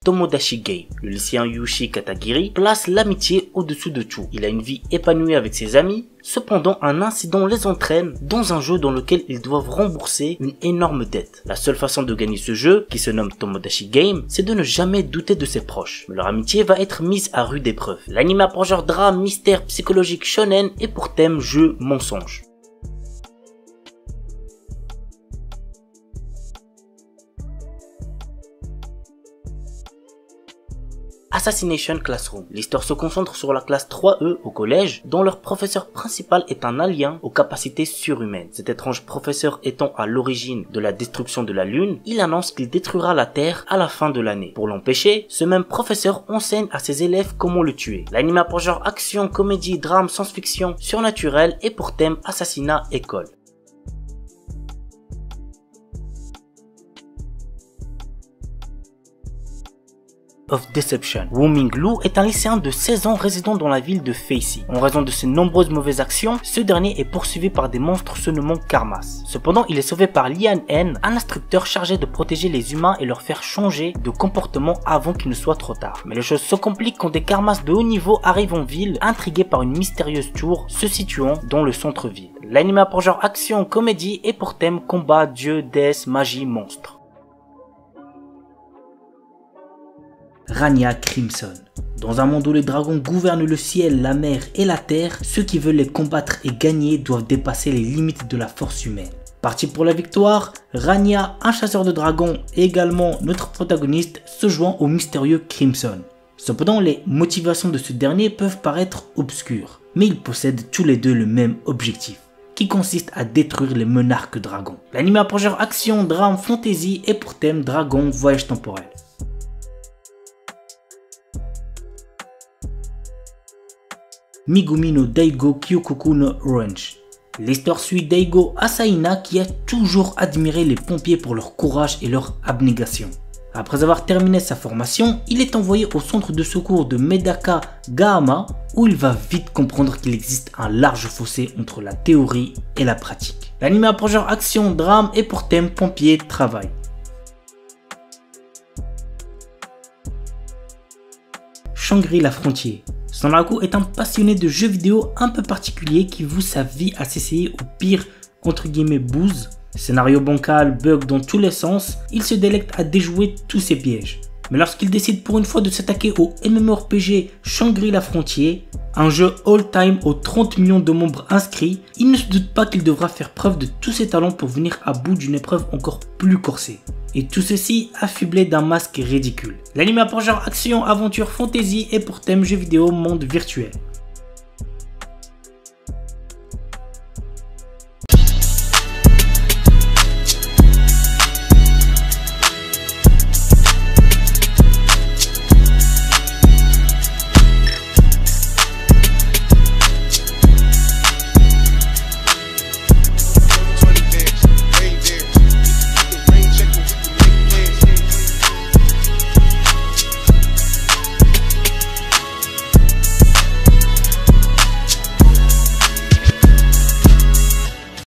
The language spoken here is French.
Tomodachi Game. Le lycéen Yushi Katagiri place l'amitié au-dessus de tout. Il a une vie épanouie avec ses amis. Cependant, un incident les entraîne dans un jeu dans lequel ils doivent rembourser une énorme dette. La seule façon de gagner ce jeu, qui se nomme Tomodachi Game, c'est de ne jamais douter de ses proches. Mais leur amitié va être mise à rude épreuve. L'anime a pour genre drame, mystère, psychologique, shonen et pour thème jeu mensonge. Assassination Classroom. L'histoire se concentre sur la classe 3E au collège, dont leur professeur principal est un alien aux capacités surhumaines. Cet étrange professeur étant à l'origine de la destruction de la Lune, il annonce qu'il détruira la Terre à la fin de l'année. Pour l'empêcher, ce même professeur enseigne à ses élèves comment le tuer. L'anime a pour genre action, comédie, drame, science-fiction, surnaturel et pour thème assassinat, école. Of Deception. Woo Ming-lu est un lycéen de 16 ans résidant dans la ville de Feicy. En raison de ses nombreuses mauvaises actions, ce dernier est poursuivi par des monstres se nommant Karmas. Cependant, il est sauvé par Lian N, un instructeur chargé de protéger les humains et leur faire changer de comportement avant qu'il ne soit trop tard. Mais les choses se compliquent quand des Karmas de haut niveau arrivent en ville, intrigués par une mystérieuse tour se situant dans le centre-ville. L'anime a pour genre action, comédie et pour thème combat, dieu, déesse, magie, monstre. Rania Crimson. Dans un monde où les dragons gouvernent le ciel, la mer et la terre, ceux qui veulent les combattre et gagner doivent dépasser les limites de la force humaine. Parti pour la victoire, Rania, un chasseur de dragons et également notre protagoniste, se joint au mystérieux Crimson. Cependant, les motivations de ce dernier peuvent paraître obscures, mais ils possèdent tous les deux le même objectif, qui consiste à détruire les monarques dragons. L'anime a pour genre action, drame, fantasy et pour thème dragon, voyage temporel. Megumi no Daigo Kyokoku no Orange. L'histoire suit Daigo Asaina qui a toujours admiré les pompiers pour leur courage et leur abnégation. Après avoir terminé sa formation, il est envoyé au centre de secours de Medaka Gahama où il va vite comprendre qu'il existe un large fossé entre la théorie et la pratique. L'anime a pour genre action, drame et pour thème pompier, travail. Shangri-La Frontier. Sanraku est un passionné de jeux vidéo un peu particulier qui voue sa vie à s'essayer au pire entre guillemets bouse. Scénario bancal, bug dans tous les sens, il se délecte à déjouer tous ses pièges. Mais lorsqu'il décide pour une fois de s'attaquer au MMORPG Shangri-La Frontier, un jeu all-time aux 30 millions de membres inscrits, il ne se doute pas qu'il devra faire preuve de tous ses talents pour venir à bout d'une épreuve encore plus corsée. Et tout ceci affublé d'un masque ridicule. L'anime a pour genre action, aventure, fantasy et pour thème jeu vidéo monde virtuel.